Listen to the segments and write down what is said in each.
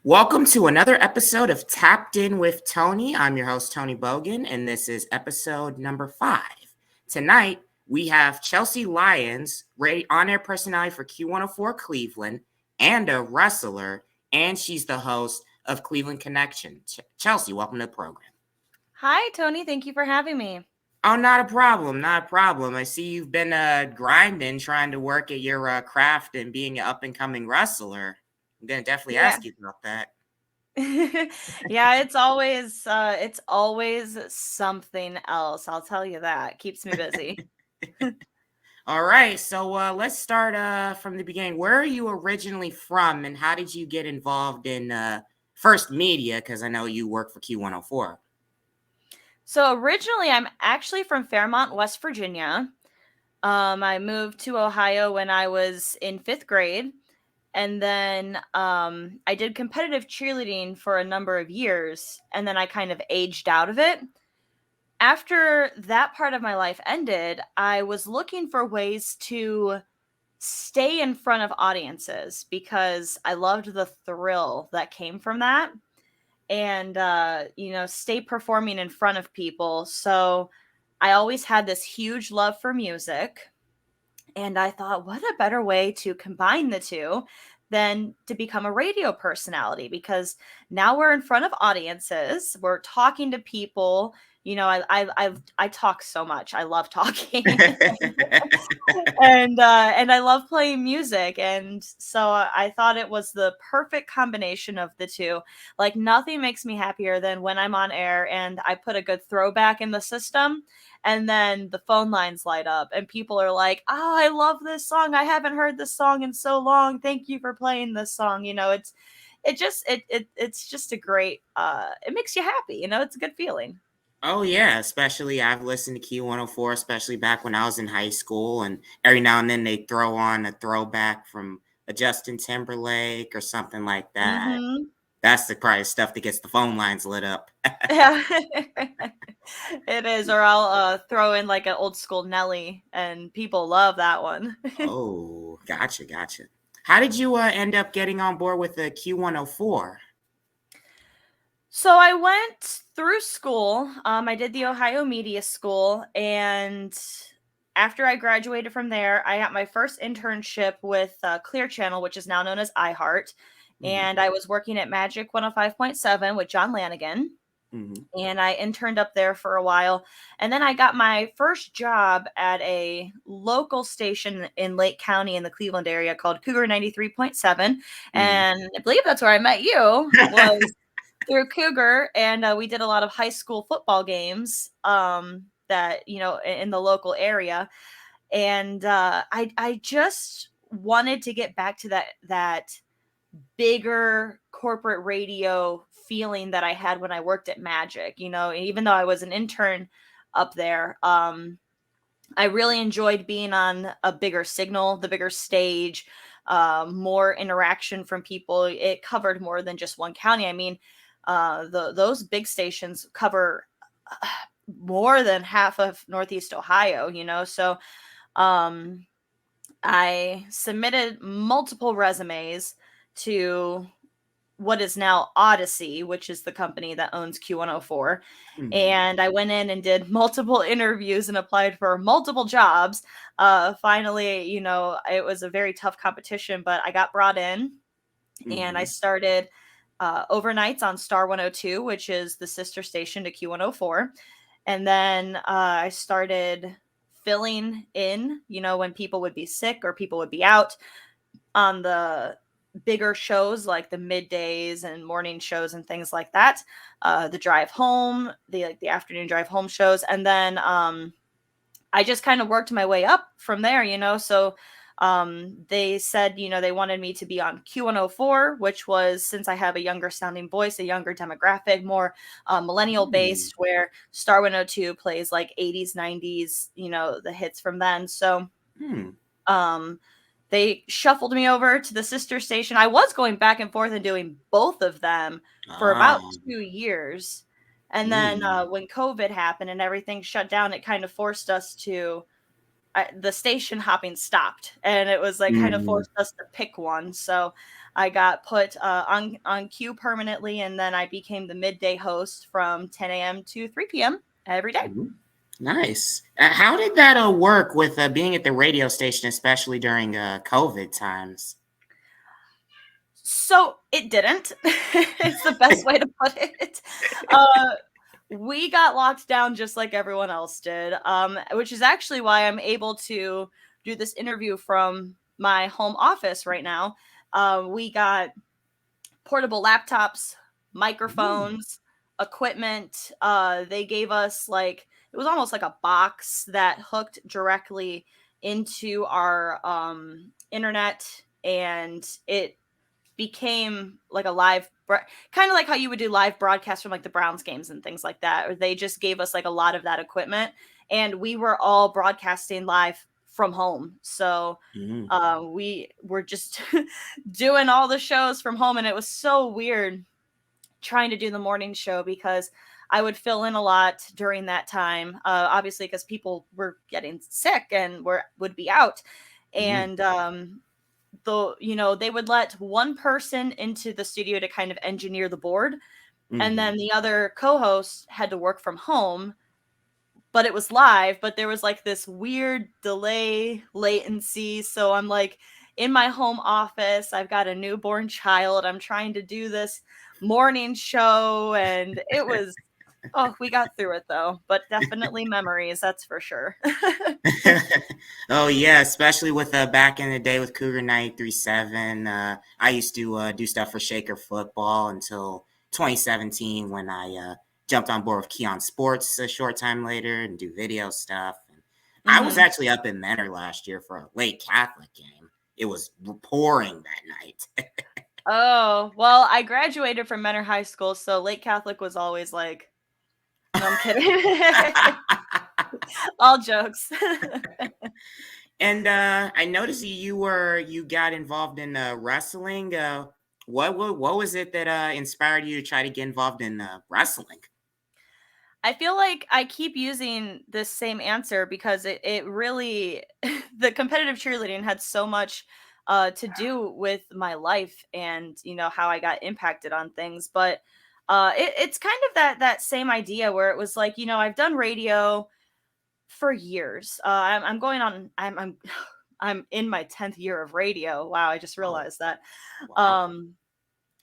Welcome to another episode of Tapped In with Tony. I'm your host, Tony Bogan, and this is episode number 5. Tonight, we have Chelsea Lyons, on-air personality for Q104 Cleveland, and a wrestler, and she's the host of Cleveland Connection. Chelsea, welcome to the program. Hi, Tony. Thank you for having me. Oh, not a problem. Not a problem. I see you've been grinding, trying to work at your craft and being an up-and-coming wrestler. I'm going to definitely ask you about that. Yeah, it's always something else. I'll tell you that. Keeps me busy. All right, so let's start from the beginning. Where are you originally from, and how did you get involved in first media? Because I know you work for Q104. So originally, I'm actually from Fairmont, West Virginia. I moved to Ohio when I was in 5th grade. And then I did competitive cheerleading for a number of years, and then I kind of aged out of it. After that part of my life ended, I was looking for ways to stay in front of audiences because I loved the thrill that came from that and, stay performing in front of people. So I always had this huge love for music. And I thought, what a better way to combine the two than to become a radio personality, because now we're in front of audiences, we're talking to people. I talk so much. I love talking. And I love playing music, and so I thought it was the perfect combination of the two. Like, nothing makes me happier than when I'm on air and I put a good throwback in the system, and then the phone lines light up and people are like, "Oh, I love this song. I haven't heard this song in so long. Thank you for playing this song." It's just a great it makes you happy. It's a good feeling. Oh, yeah, especially I've listened to Q104, especially back when I was in high school, and every now and then they throw on a throwback from a Justin Timberlake or something like that. Mhm. That's the probably stuff that gets the phone lines lit up. Yeah. It is, or I'll throw in like an old school Nelly, and people love that one. Oh, gotcha. How did you end up getting on board with the Q104? So I went through school. I did the Ohio Media School, and after I graduated from there, I got my first internship with Clear Channel, which is now known as iHeart, Hmm. and I was working at Magic 105.7 with John Lanigan. Hmm. And I interned up there for a while. And then I got my first job at a local station in Lake County in the Cleveland area called Cougar 93.7. Hmm. And I believe that's where I met you, was through Cougar. And we did a lot of high school football games that, in the local area. And I just wanted to get back to that bigger corporate radio feeling that I had when I worked at Magic. Even though I was an intern up there, I really enjoyed being on a bigger signal, the bigger stage, more interaction from people. It covered more than just one county. I mean, those big stations cover more than half of Northeast Ohio, so I submitted multiple resumes to what is now Odyssey, which is the company that owns Q104. Hmm. And I went in and did multiple interviews and applied for multiple jobs. Finally, it was a very tough competition, but I got brought in and I Hmm. started overnights on Star 102, which is the sister station to Q104. And then I started filling in, when people would be sick or people would be out on the bigger shows like the middays and morning shows and things like that. The drive home, the afternoon drive home shows, and then I just kind of worked my way up from there. So they said, they wanted me to be on Q104, which was, since I have a younger sounding voice, a younger demographic, more millennial based, where Star 102 plays like 80s, 90s, the hits from then. So Hmm. um, they shuffled me over to the sister station. I was going back and forth and doing both of them for about Ah. 2 years. And then Hmm. when COVID happened and everything shut down, it kind of forced us to, the station hopping stopped. And it was like kind of Hmm. forced us to pick one. So I got put on cue permanently, and then I became the midday host from 10 a.m. to 3 p.m. every day. Nice. How did that work with being at the radio station, especially during COVID times? So it didn't. It's the best way to put it. We got locked down just like everyone else did, which is actually why I'm able to do this interview from my home office right now. We got portable laptops, microphones, equipment. They gave us it was almost like a box that hooked directly into our internet, and it became like a kind of like how you would do live broadcasts from like the Browns games and things like that. Or they just gave us like a lot of that equipment, and we were all broadcasting live from home. So we were just doing all the shows from home, and it was so weird trying to do the morning show because I would fill in a lot during that time, obviously because people were getting sick and would be out, and they would let one person into the studio to kind of engineer the board, and then the other co-host had to work from home, but it was live, but there was like this weird delay latency. So I'm like in my home office, I've got a newborn child, I'm trying to do this morning show, and it was we got through it though, but definitely memories, that's for sure. Oh yeah, especially with back in the day with Cougar 937. I used to do stuff for Shaker Football until 2017 when I jumped on board with Keon Sports a short time later and do video stuff. And I was actually up in Menor last year for a late Catholic game. It was pouring that night. Oh, well, I graduated from Menor High School, so late Catholic was always like, no, I'm kidding. All jokes. And I noticed you got involved in wrestling. What was it that inspired you to try to get involved in wrestling? I feel like I keep using this same answer because it really the competitive cheerleading had so much to do with my life and how I got impacted on things. But it's kind of that same idea where it was like I've done radio for years. I'm going on. I'm in my 10th year of radio. Wow, I just realized that. Wow.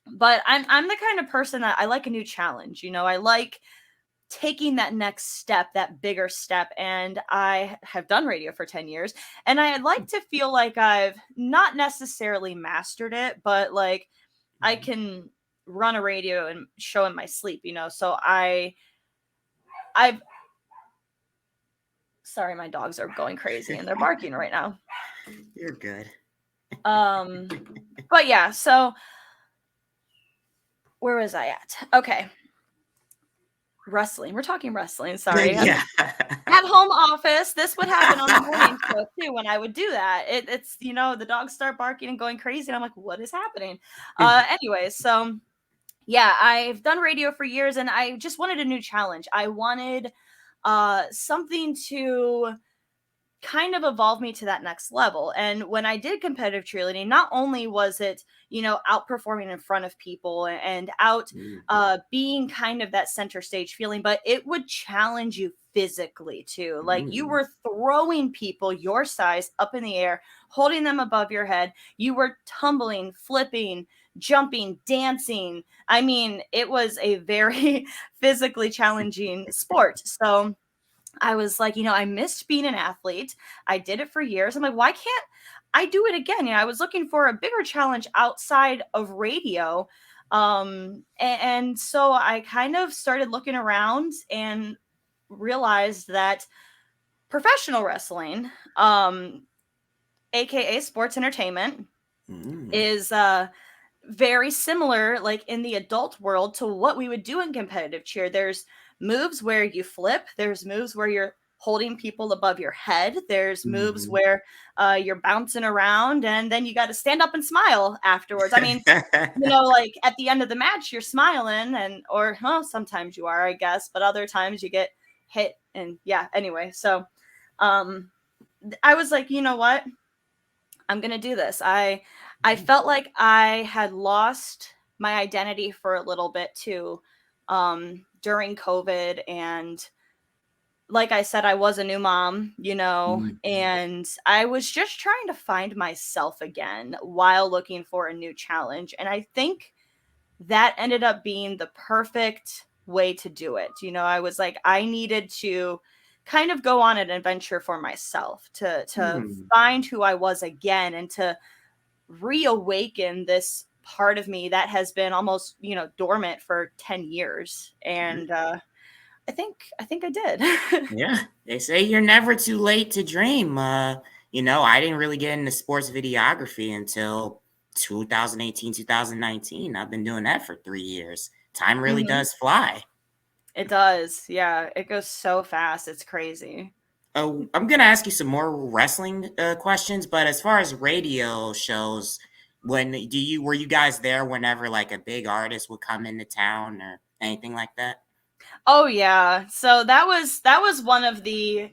But I'm the kind of person that I like a new challenge. I like taking that next step, that bigger step. And I have done radio for 10 years. And I'd like to feel like I've not necessarily mastered it, but like I can run a radio and show in my sleep, So I've sorry, my dogs are going crazy and they're barking right now. You're good. But yeah, so where was I at? Okay. Wrestling. We're talking wrestling. Sorry. Yeah. At home office, this would happen on the morning show too when I would do that. It's the dogs start barking and going crazy, and I'm like, what is happening? Anyway, so yeah, I've done radio for years, and I just wanted a new challenge. I wanted something to kind of evolved me to that next level. And when I did competitive cheerleading, not only was it, outperforming in front of people and out being kind of that center stage feeling, but it would challenge you physically too. Like you were throwing people your size up in the air, holding them above your head. You were tumbling, flipping, jumping, dancing. I mean, it was a very physically challenging sport. So I was like, I missed being an athlete. I did it for years. I'm like, why can't I do it again? I was looking for a bigger challenge outside of radio. And so I kind of started looking around and realized that professional wrestling, aka sports entertainment, is very similar, like in the adult world, to what we would do in competitive cheer. There's moves where you flip. There's moves where you're holding people above your head. There's moves where you're bouncing around, and then you got to stand up and smile afterwards. I mean, like at the end of the match, you're smiling, or sometimes you are, I guess, but other times you get hit. And yeah, anyway, so I was like, you know what? I'm gonna do this. I felt like I had lost my identity for a little bit too, during COVID. And like I said, I was a new mom, Mhm. and I was just trying to find myself again while looking for a new challenge. And I think that ended up being the perfect way to do it. I was like, I needed to kind of go on an adventure for myself to Hmm. find who I was again, and to reawaken this part of me that has been almost, dormant for 10 years. And I think I did. Yeah, they say you're never too late to dream. I didn't really get into sports videography until 2018, 2019. I've been doing that for 3 years. Time really Hmm. does fly. It does. Yeah, it goes so fast. It's crazy. I'm gonna ask you some more wrestling questions, but as far as radio shows, were you guys there whenever like a big artist would come into town or anything like that? Oh yeah. So that was one of the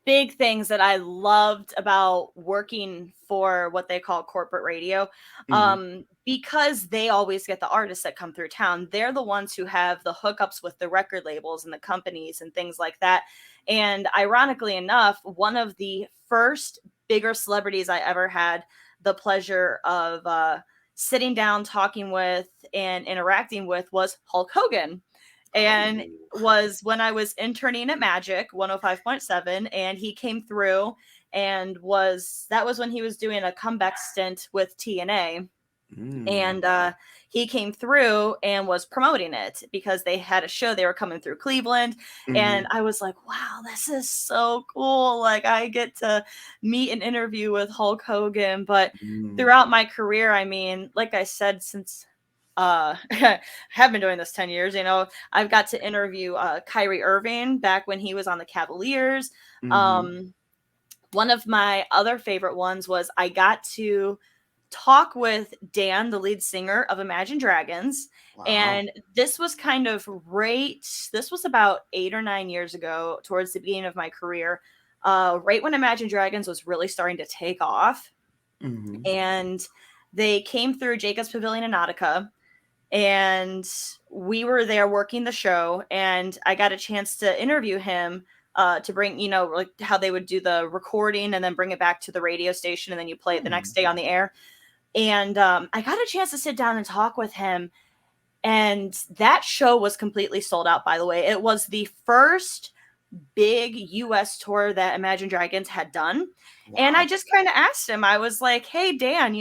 big things that I loved about working for what they call corporate radio, Hmm. because they always get the artists that come through town. They're the ones who have the hookups with the record labels and the companies and things like that. And ironically enough, one of the first bigger celebrities I ever had the pleasure of sitting down, talking with, and interacting with was Hulk Hogan. And Oh. was when I was interning at Magic 105.7, and he came through, and that was when he was doing a comeback stint with TNA. Mm. And he came through and was promoting it because they had a show. They were coming through Cleveland, and Hmm. I was like, wow, this is so cool. Like, I get to meet and interview with Hulk Hogan. But Mm. throughout my career, I mean, like I said, since I have been doing this 10 years, I've got to interview Kyrie Irving back when he was on the Cavaliers. Hmm. um One of my other favorite ones was I got to talk with Dan, the lead singer of Imagine Dragons. Wow. And this was this was about 8 or 9 years ago, towards the beginning of my career, right when Imagine Dragons was really starting to take off. Hmm. And they came through Jacob's Pavilion in Nautica, and we were there working the show, and I got a chance to interview him, to bring, like how they would do the recording and then bring it back to the radio station, and then you play it the next day on the air. And I got a chance to sit down and talk with him, and that show was completely sold out, by the way. It was the first big US tour that Imagine Dragons had done. And I Wow. just kind of asked him, I was like, hey Dan,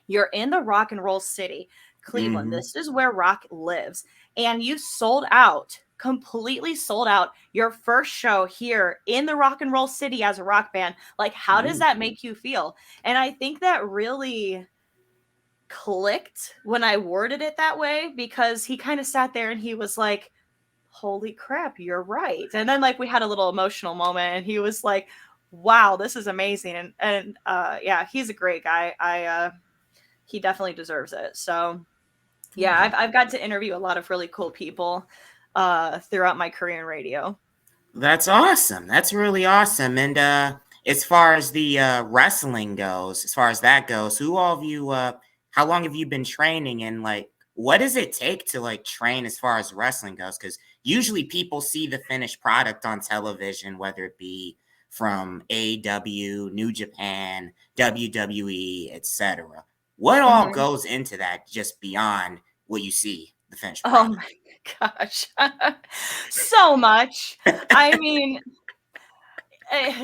you're in the rock and roll city, Cleveland. Hmm. This is where rock lives. And you sold out, completely sold out your first show here in the rock and roll city as a rock band. Like, how does Mm. that make you feel? And I think that really clicked when I worded it that way, because he kind of sat there and he was like, holy crap, you're right. And then, like, we had a little emotional moment, and he was like, wow, this is amazing. And yeah, he's a great guy. He definitely deserves it. So yeah, Okay. I've got to interview a lot of really cool people throughout my career in radio. That's awesome. That's really awesome. And as far as the wrestling goes, as far as that goes, who all of you how long have you been training, and like what does it take to like train as far as wrestling goes? Because usually people see the finished product on television, whether it be from AEW, New Japan, WWE, etc. What all Hmm. goes into that just beyond what you see, the finished Oh product? my gosh. So much. I mean,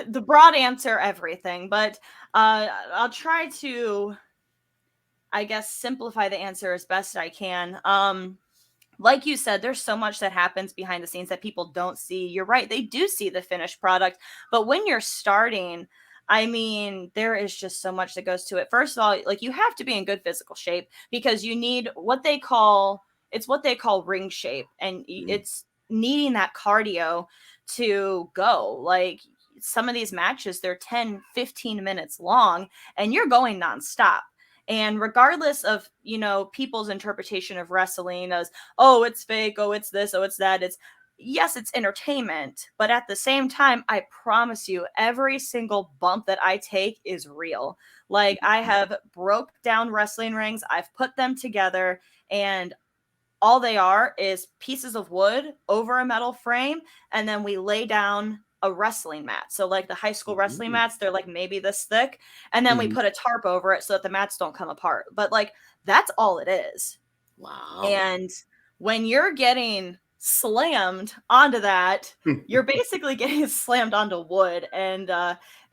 the broad answer, everything, but I'll try to, I guess, simplify the answer as best I can. Like you said, there's so much that happens behind the scenes that people don't see. You're right, they do see the finished product, but when you're starting, I mean, there is just so much that goes to it. First of all, like, you have to be in good physical shape, because you need what they call ring shape, and Mm. it's needing that cardio to go. Like, some of these matches, they're 10, 15 minutes long, and you're going nonstop. And regardless of, people's interpretation of wrestling as, oh, it's fake, oh, it's this, oh, it's that, yes, it's entertainment, but at the same time, I promise you, every single bump that I take is real. Like, I have broke down wrestling rings, I've put them together, and all they are is pieces of wood over a metal frame, and then we lay down a wrestling mat. So like the high school wrestling Mm. mats, they're like maybe this thick, and then we Mhm. put a tarp over it so that the mats don't come apart. But like that's all it is. Wow. And when you're getting slammed onto that, you're basically getting slammed onto wood, and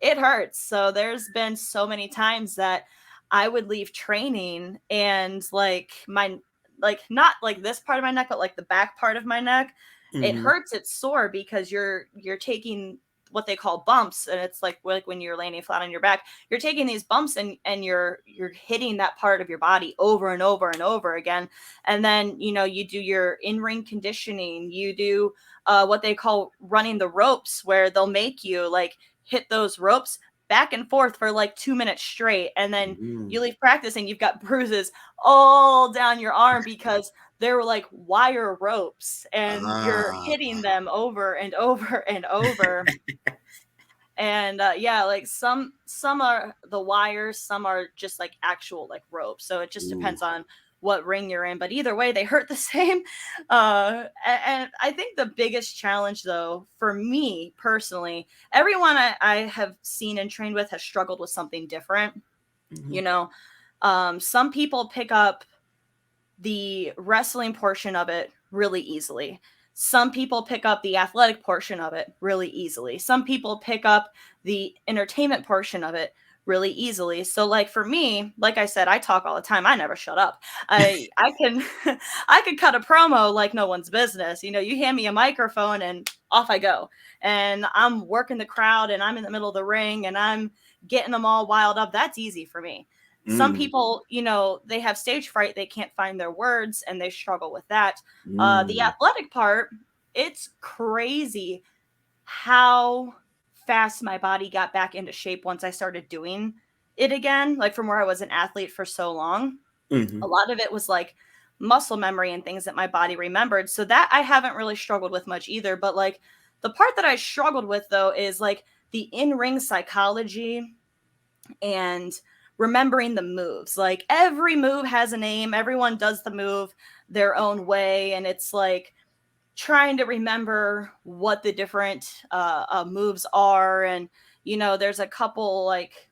it hurts. So there's been so many times that I would leave training and like my like not like this part of my neck, but like the back part of my neck, it Mhm. hurts. It's sore because you're taking what they call bumps, and it's like when you're laying flat on your back, you're taking these bumps and you're hitting that part of your body over and over and over again. And then you do your in-ring conditioning, you do what they call running the ropes, where they'll make you like hit those ropes back and forth for like 2 minutes straight, and then Mm. you leave practice and you've got bruises all down your arm because they're like wire ropes and you're Ah. hitting them over and over and over. And yeah, like some are the wires, some are just like actual like ropes, so it just Ooh. depends on what ring you're in, but either way they hurt the same. And I think the biggest challenge though for me personally, everyone I have seen and trained with has struggled with something different. Mhm. you know some people pick up the wrestling portion of it really easily. Some people pick up the athletic portion of it really easily. Some people pick up the entertainment portion of it really easily. So like for me, like I said, I talk all the time. I never shut up. I can I can cut a promo like no one's business. You hand me a microphone and off I go. And I'm working the crowd and I'm in the middle of the ring and I'm getting them all wild up. That's easy for me. Some Mm. people, they have stage fright, they can't find their words and they struggle with that. The Mm. athletic part, it's crazy how fast my body got back into shape once I started doing it again, like from where I was an athlete for so long. A Mhm. lot of it was like muscle memory and things that my body remembered. So that I haven't really struggled with much either. But like the part that I struggled with though is like the in-ring psychology and remembering the moves. Like every move has a name, everyone does the move their own way, and it's like trying to remember what the different moves are. And there's a couple like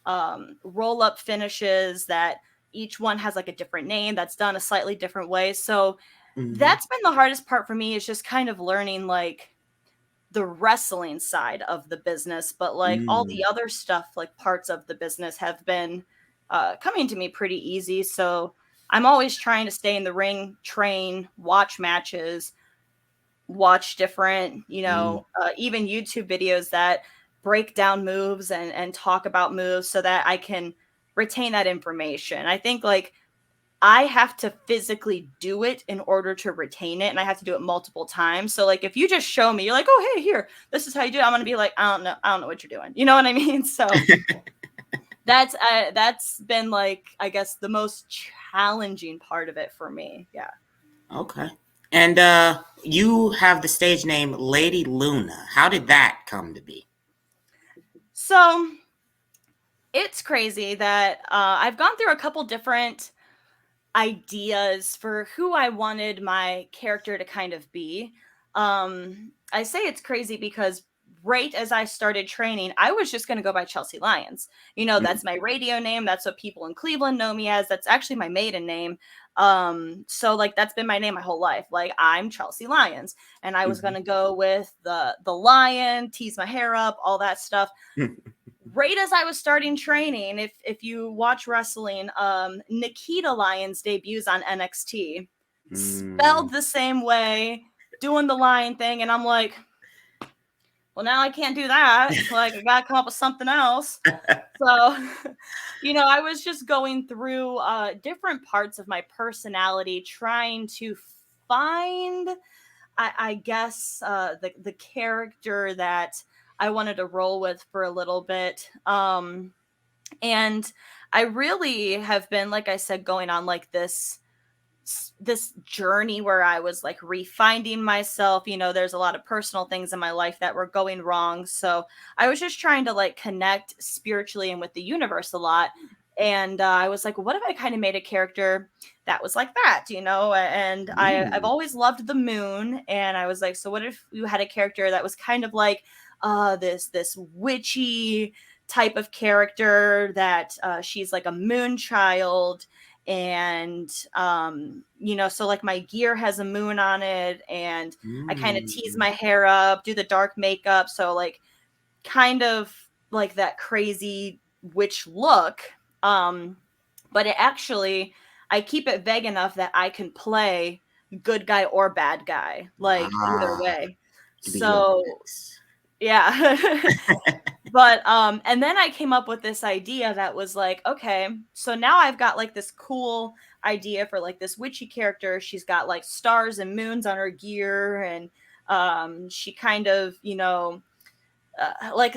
roll up finishes that each one has like a different name that's done a slightly different way. So Mhm. that's been the hardest part for me, is just kind of learning like the wrestling side of the business, but like all Mm. the other stuff, like parts of the business have been coming to me pretty easy. So I'm always trying to stay in the ring, train, watch matches, watch different, Mm. even YouTube videos that break down moves and talk about moves so that I can retain that information. I think like I have to physically do it in order to retain it, and I have to do it multiple times. So like if you just show me, you're like, "Oh, hey, here. This is how you do it." I'm going to be like, "I don't know. I don't know what you're doing." You know what I mean? So that's been like I guess the most challenging part of it for me. Yeah. Okay. And you have the stage name Lady Luna. How did that come to be? So it's crazy that I've gone through a couple different ideas for who I wanted my character to kind of be. I say it's crazy because right as I started training, I was just going to go by Chelsea Lyons. Mm. That's my radio name. That's what people in Cleveland know me as. That's actually my maiden name. So like that's been my name my whole life. Like I'm Chelsea Lyons, and I was going Mhm. to go with the lion, tease my hair up, all that stuff. Right as I was starting training, if you watch wrestling, Nikita Lyons debuts on NXT, Mm. spelled the same way, doing the lion thing, and I'm like, well, now I can't do that. Like, I gotta come up with something else. So, I was just going through different parts of my personality, trying to find, I guess, the character that I wanted to roll with for a little bit. And I really have been, like I said, going on like this this journey where I was like refinding myself. You know, there's a lot of personal things in my life that were going wrong. So I was just trying to like connect spiritually and with the universe a lot. And I was like, what if I kind of made a character that was like that, you know? And I've always loved the moon. And I was like, so what if you had a character that was kind of like this witchy type of character that she's like a moon child, and you know, so like my gear has a moon on it, and I kind of tease my hair up, do the dark makeup, so like kind of like that crazy witch look. But it actually, I keep it vague enough that I can play good guy or bad guy, like either way. To be your So ex. yeah. But and then I came up with this idea that was like, okay, so now I've got like this cool idea for like this witchy character. She's got like stars and moons on her gear, and she kind of, you know, like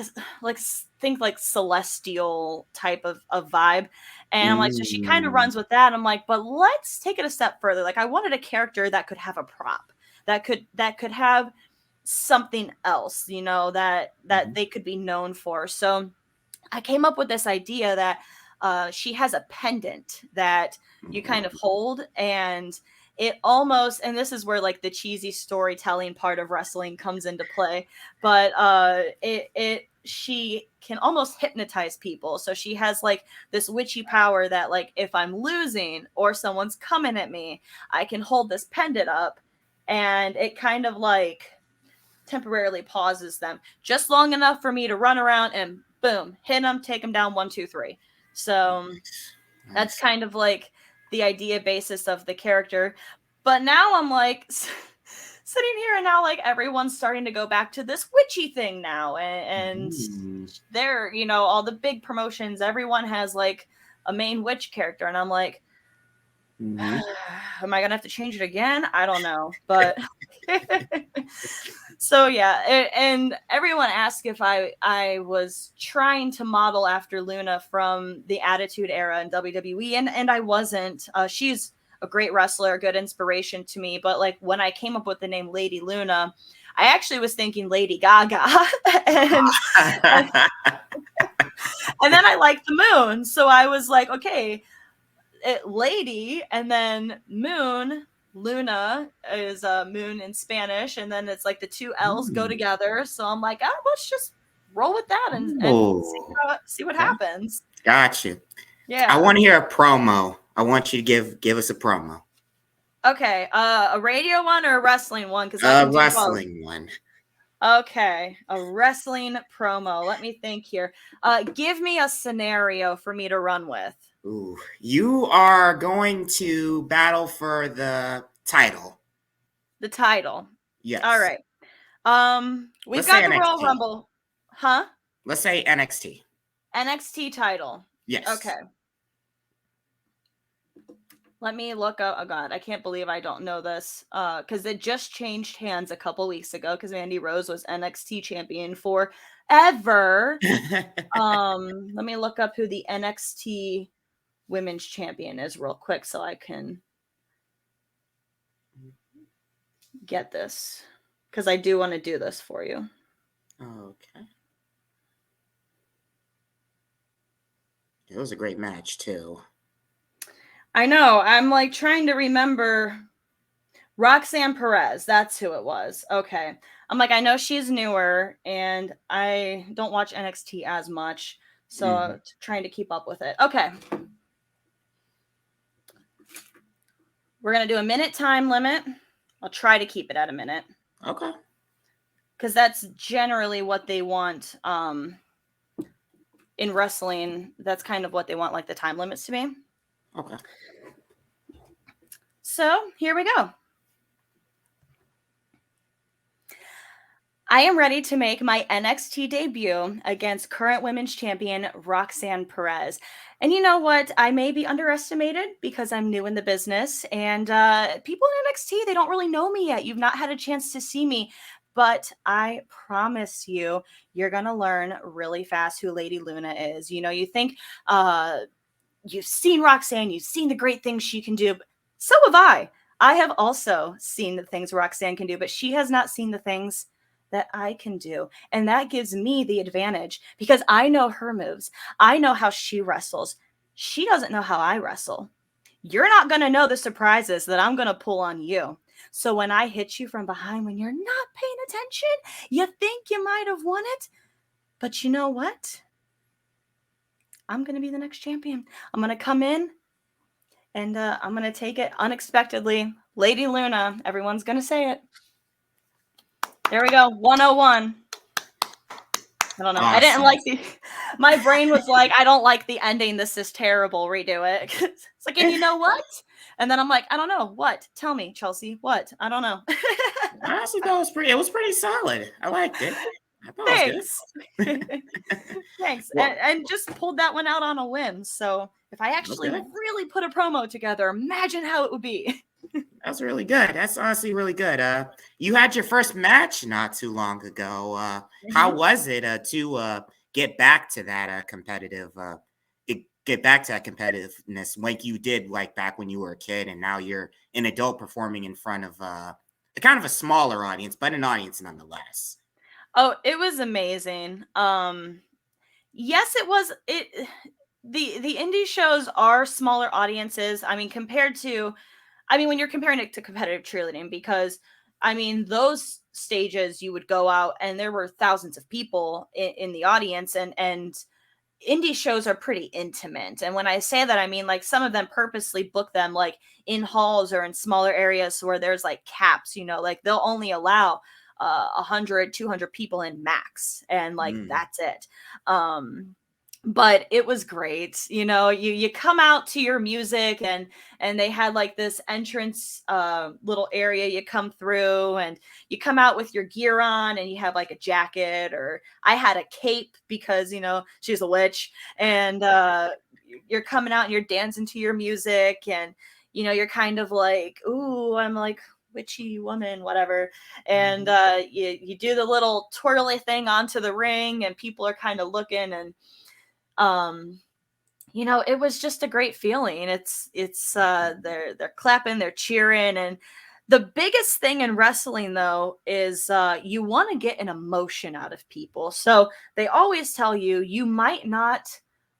think like celestial type of vibe. And I'm like, so she kind of runs with that. I'm like, but let's take it a step further. Like I wanted a character that could have a prop, that could have something else, you know, that they could be known for. So I came up with this idea that she has a pendant that you kind of hold, and it almost, and this is where like the cheesy storytelling part of wrestling comes into play, but she can almost hypnotize people. So she has like this witchy power that like if I'm losing or someone's coming at me, I can hold this pendant up, and it kind of like temporarily pauses them just long enough for me to run around and boom, hit them, take them down, 1, 2, 3. So that's kind of like the idea basis of the character. But now I'm like sitting here, and now like everyone's starting to go back to this witchy thing now, and they're, you know, all the big promotions, everyone has like a main witch character, and I'm like, am I gonna have to change it again? I don't know, but so yeah, and everyone asked if I was trying to model after Luna from the Attitude Era in WWE, and I wasn't. She's a great wrestler, a good inspiration to me, but like when I came up with the name Lady Luna, I actually was thinking Lady Gaga, and and then I liked the moon, so I was like, okay, lady, and then moon. Luna is moon in Spanish, and then it's like the two L's go together. So I'm like, oh, let's just roll with that and see what happens. Got you. Yeah. I want to hear a promo. I want you to give us a promo. Okay. A radio one or a wrestling one? Because a wrestling one. Okay, a wrestling promo. Let me think here. Give me a scenario for me to run with. Ooh, you are going to battle for the title. The title. Yes. All right. We've got the Royal Rumble. Huh? Let's say NXT. NXT title. Yes. Okay. Let me look up. Oh God, I can't believe I don't know this. Because it just changed hands a couple weeks ago. Because Mandy Rose was NXT champion forever. Let me look up who the NXT Women's Champion is real quick, so I can get this. Because I do want to do this for you. Okay. It was a great match too. I know. I'm like trying to remember. Roxanne Perez. That's who it was. Okay. I'm like, I know she's newer, and I don't watch NXT as much, so trying to keep up with it. Okay. We're going to do a minute time limit. I'll try to keep it at a minute. Okay. Because that's generally what they want in wrestling. That's kind of what they want, like the time limits to be. Okay. So here we go. I am ready to make my NXT debut against current women's champion Roxanne Perez. And you know what? I may be underestimated because I'm new in the business, and people in NXT, they don't really know me yet. You've not had a chance to see me, but I promise you, you're going to learn really fast who Lady Luna is. You know, you think you've seen Roxanne, you've seen the great things she can do, but So have I. I have also seen the things Roxanne can do, but she has not seen the things that I can do. And that gives me the advantage because I know her moves. I know how she wrestles. She doesn't know how I wrestle. You're not going to know the surprises that I'm going to pull on you. So when I hit you from behind, when you're not paying attention, you think you might have won it. But you know what? I'm going to be the next champion. I'm going to come in and I'm going to take it unexpectedly. Lady Luna, everyone's going to say it. There we go. 101. I don't know. Awesome. I didn't like my brain was like, I don't like the ending. This is terrible. Redo it. It's like, and you know what? And then I'm like, I don't know. What? Tell me, Chelsea. What? I don't know. Honestly, it was pretty solid. I liked it. I thought Thanks. it was good. Thanks. Well, And just pulled that one out on a whim. So if I actually really put a promo together, imagine how it would be. That's really good. That's honestly really good. You had your first match not too long ago. How was it to get back to that get back to that competitiveness like you did like back when you were a kid, and now you're an adult performing in front of a kind of a smaller audience, but an audience nonetheless? Oh, it was amazing. Yes, it was. The indie shows are smaller audiences. I mean, when you're comparing it to competitive cheerleading, because I mean, those stages you would go out and there were thousands of people in the audience, and indie shows are pretty intimate. And when I say that, I mean like some of them purposely book them like in halls or in smaller areas where there's like caps, like they'll only allow 100, 200 people in max, and like that's it. But it was great. You come out to your music, and they had like this entrance little area you come through, and you come out with your gear on, and you have like a jacket, or I had a cape because she's a witch, and you're coming out and you're dancing to your music, and you're kind of like, ooh, I'm like witchy woman, whatever. And you do the little twirly thing onto the ring, and people are kind of looking, and it was just a great feeling. They're clapping, they're cheering. And the biggest thing in wrestling though is you want to get an emotion out of people. So they always tell you might not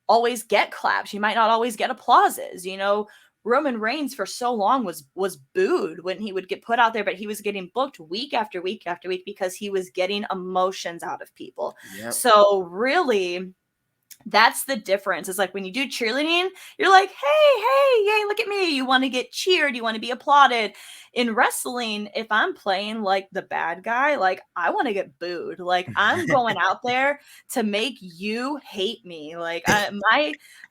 always get claps, you might not always get applauses. Roman Reigns for so long was booed when he would get put out there, but he was getting booked week after week after week because he was getting emotions out of people. Yep. So really, that's the difference. It's like when you do cheerleading, you're like, hey, yay, look at me. You want to get cheered. You want to be applauded. In wrestling, if I'm playing like the bad guy, like I want to get booed. Like I'm going out there to make you hate me. Like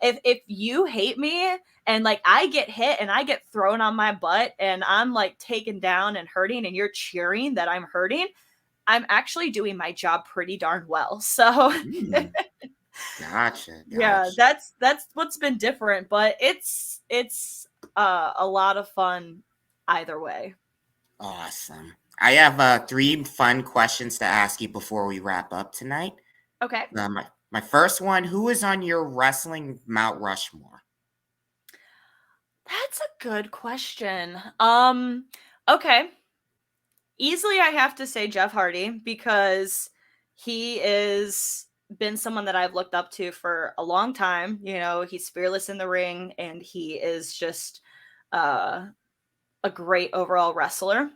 if you hate me and like I get hit and I get thrown on my butt and I'm like taken down and hurting, and you're cheering that I'm hurting, I'm actually doing my job pretty darn well. So Gotcha. Yeah, that's what's been different, but it's a lot of fun either way. Awesome. I have 3 fun questions to ask you before we wrap up tonight. Okay. My first one: who is on your wrestling Mount Rushmore? That's a good question. Okay. Easily I have to say Jeff Hardy, because he is been someone that I've looked up to for a long time. He's fearless in the ring, and he is just a great overall wrestler.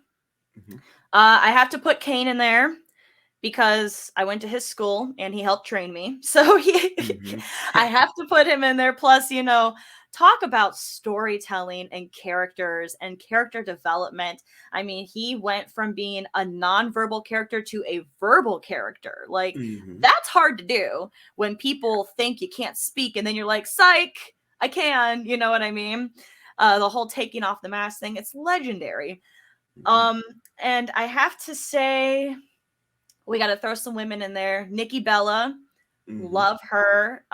Mm-hmm. I have to put Kane in there because I went to his school and he helped train me. So I have to put him in there. Plus, talk about storytelling and characters and character development. I mean, he went from being a nonverbal character to a verbal character. Like, that's hard to do when people think you can't speak, and then you're like, psych, I can. You know what I mean? The whole taking off the mask thing, it's legendary. And I have to say, we got to throw some women in there. Nikki Bella, love her.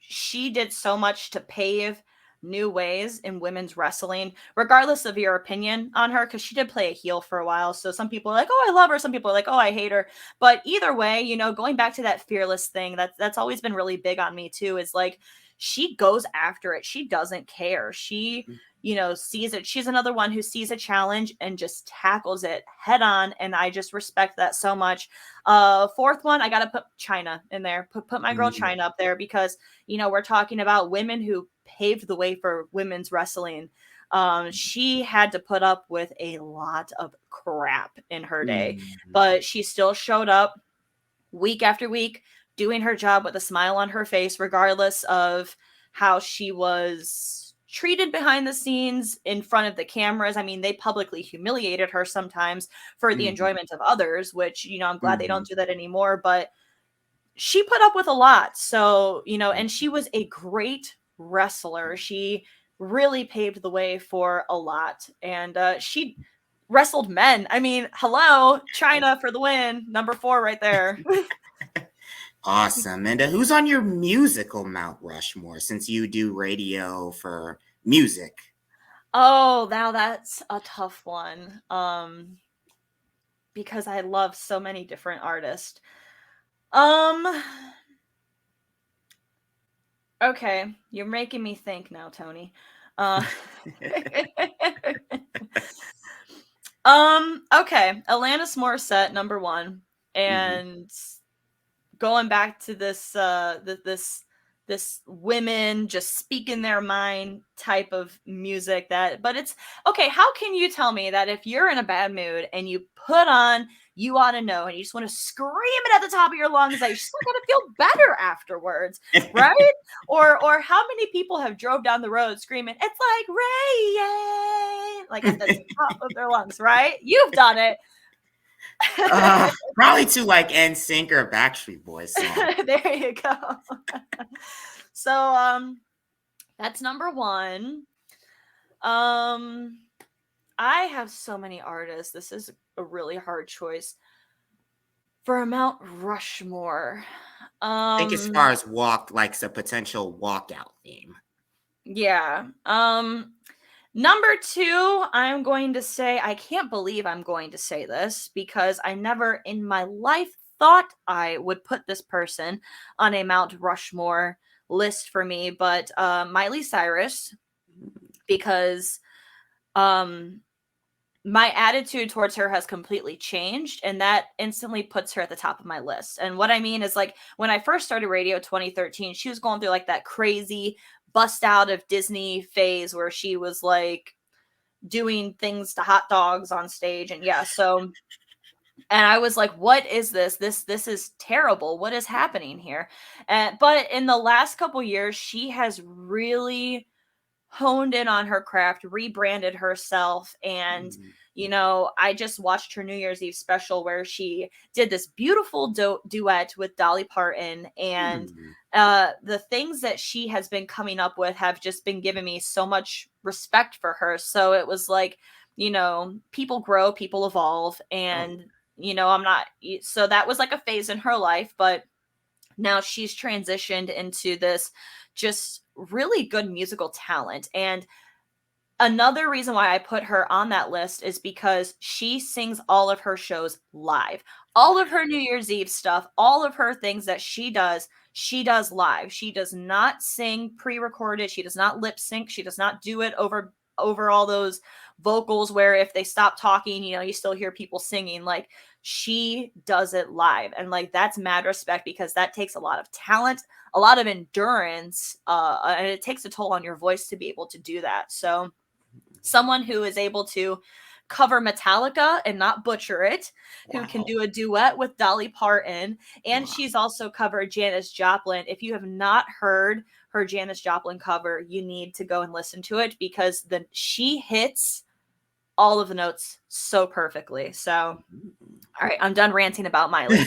She did so much to pave new ways in women's wrestling, regardless of your opinion on her, because she did play a heel for a while. So some people are like, oh, I love her. Some people are like, oh, I hate her. But either way, going back to that fearless thing, that's always been really big on me too, is like, she goes after it. She doesn't care. She sees it. She's another one who sees a challenge and just tackles it head on. And I just respect that so much. Fourth one, I got to put China in there, put my girl China up there because, we're talking about women who paved the way for women's wrestling. She had to put up with a lot of crap in her day, but she still showed up week after week, doing her job with a smile on her face, regardless of how she was treated behind the scenes in front of the cameras. I mean, they publicly humiliated her sometimes for the enjoyment of others, which, I'm glad they don't do that anymore, but she put up with a lot. So, and she was a great wrestler. She really paved the way for a lot. And she wrestled men. I mean, hello, China for the win. Number 4 right there. Awesome. And who's on your musical Mount Rushmore since you do radio for music? Oh, now that's a tough one. Because I love so many different artists. Okay, you're making me think now, Tony. Okay, Alanis Morissette, number 1, and going back to this this women just speaking their mind type of music but it's okay. How can you tell me that if you're in a bad mood and you put on You Ought to Know and you just want to scream it at the top of your lungs, that you're still gonna feel better afterwards, right? or how many people have drove down the road screaming, "It's like rain," like at the top of their lungs, right? You've done it. Probably to like NSYNC or Backstreet Boys song. There you go. So that's number 1. I have so many artists. This is a really hard choice for a Mount Rushmore. I think as far as like a potential walkout theme. Yeah. Number 2, I'm going to say, I can't believe I'm going to say this because I never in my life thought I would put this person on a Mount Rushmore list for me, but Miley Cyrus, because my attitude towards her has completely changed, and that instantly puts her at the top of my list. And what I mean is, like, when I first started radio 2013, she was going through like that crazy bust out of Disney phase where she was like doing things to hot dogs on stage. And and I was like, what is this? This is terrible. What is happening here? But in the last couple years, she has really honed in on her craft, rebranded herself. And, I just watched her New Year's Eve special where she did this beautiful duet with Dolly Parton. And the things that she has been coming up with have just been giving me so much respect for her. So it was like, people grow, people evolve. And, so that was like a phase in her life. But now she's transitioned into this just really good musical talent. And another reason why I put her on that list is because she sings all of her shows live. All of her New Year's Eve stuff, all of her things that she does live. She does not sing pre-recorded. She does not lip sync. She does not do it over all those vocals where if they stop talking, you still hear people singing. Like, she does it live. And like, that's mad respect because that takes a lot of talent, a lot of endurance, and it takes a toll on your voice to be able to do that. So someone who is able to cover Metallica and not butcher it, who can do a duet with Dolly Parton, and she's also covered Janis Joplin. If you have not heard her Janis Joplin cover, you need to go and listen to it because she hits all of the notes so perfectly. So, all right, I'm done ranting about Miley.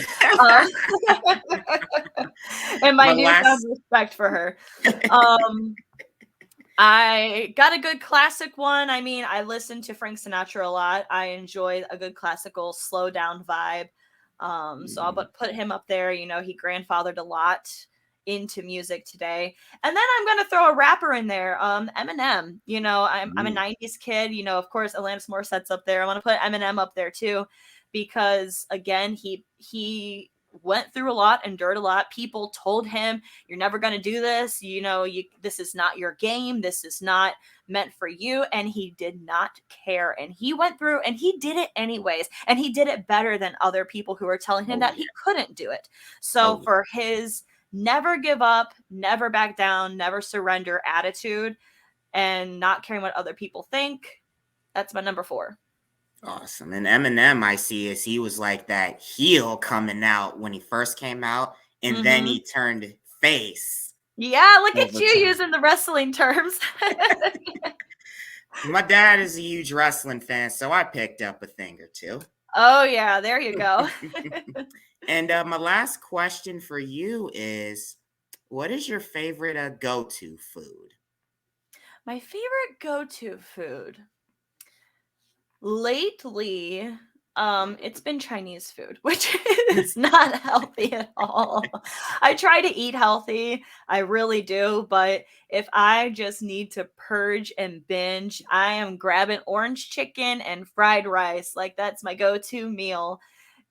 And my newfound respect for her. I got a good classic one. I mean, I listen to Frank Sinatra a lot. I enjoy a good classical slow down vibe. So I'll put him up there. He grandfathered a lot into music today. And then I'm going to throw a rapper in there. Eminem. I'm a 90s kid. Of course, Alanis Morissette's up there. I want to put Eminem up there too, because again, he went through a lot, endured a lot. People told him, you're never going to do this. This is not your game. This is not meant for you. And he did not care. And he went through and he did it anyways. And he did it better than other people who were telling him that he couldn't do it. So for his never give up, never back down, never surrender attitude, and not caring what other people think, that's my number 4. Awesome. And Eminem, I see, is he was like that heel coming out when he first came out, and then he turned face. Yeah, look at you using the wrestling terms. My dad is a huge wrestling fan, so I picked up a thing or two. Oh, yeah, there you go. And my last question for you is, what is your favorite go-to food? My favorite go-to food lately, it's been Chinese food, which is not healthy at all. I try to eat healthy, I really do, but if I just need to purge and binge, I am grabbing orange chicken and fried rice. Like, that's my go-to meal.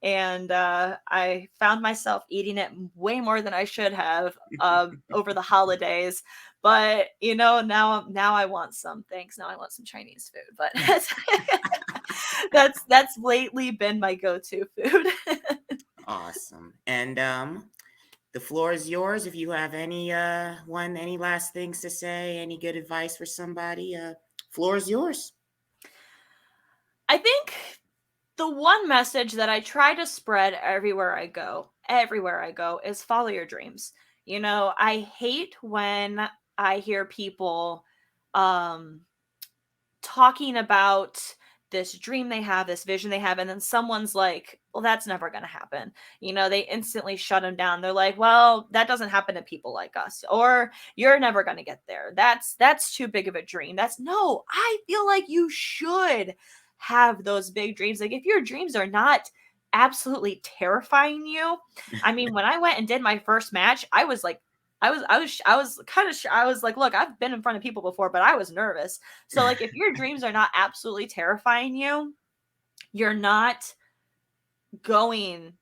And I found myself eating it way more than I should have over the holidays. But now I want some. Thanks. Now I want some Chinese food. But that's lately been my go-to food. Awesome. And the floor is yours. If you have any last things to say, any good advice for somebody, floor is yours. I think the one message that I try to spread everywhere I go, is follow your dreams. I hate when I hear people talking about this dream they have, this vision they have, and then someone's like, well, that's never going to happen. They instantly shut them down. They're like, well, that doesn't happen to people like us, or you're never going to get there. That's too big of a dream. No, I feel like you should have those big dreams. Like, if your dreams are not absolutely terrifying you, I mean, when I went and did my first match, I was like, I was like, look, I've been in front of people before, but I was nervous. So like, if your dreams are not absolutely terrifying you, you're not going,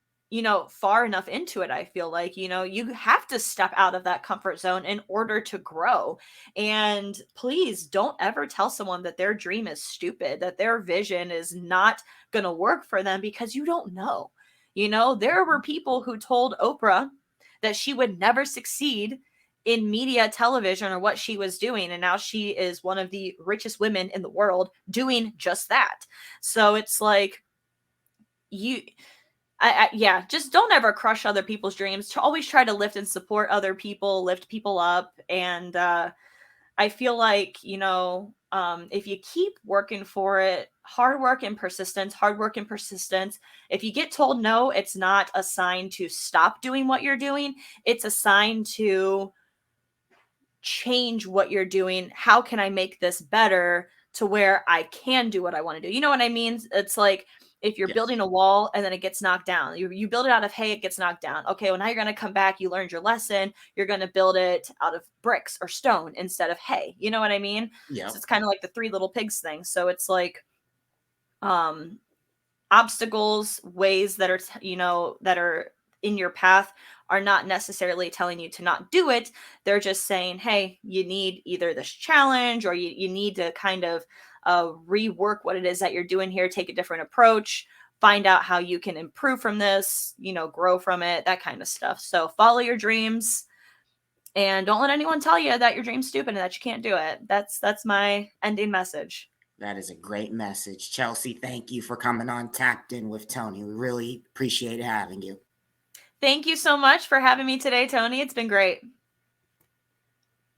far enough into it. I feel like, you have to step out of that comfort zone in order to grow. And please don't ever tell someone that their dream is stupid, that their vision is not going to work for them, because you don't know. There were people who told Oprah that she would never succeed in media, television, or what she was doing. And now she is one of the richest women in the world doing just that. So it's like, just don't ever crush other people's dreams. Always try to lift and support other people, lift people up. And I feel like, if you keep working for it, hard work and persistence. If you get told no, it's not a sign to stop doing what you're doing. It's a sign to change what you're doing. How can I make this better to where I can do what I want to do? You know what I mean? It's like, if you're building a wall and then it gets knocked down, you build it out of hay, it gets knocked down. Okay, well, now you're going to come back. You learned your lesson. You're going to build it out of bricks or stone instead of hay. You know what I mean? Yeah. So it's kind of like the Three Little Pigs thing. So it's like, obstacles, ways that are, that are in your path are not necessarily telling you to not do it. They're just saying, hey, you need either this challenge, or you need to kind of rework what it is that you're doing here, take a different approach, find out how you can improve from this, grow from it, that kind of stuff. So follow your dreams, and don't let anyone tell you that your dream's stupid and that you can't do it. That's my ending message. That is a great message. Chelsea, thank you for coming on Tapped In with Tony. We really appreciate having you. Thank you so much for having me today, Tony. It's been great.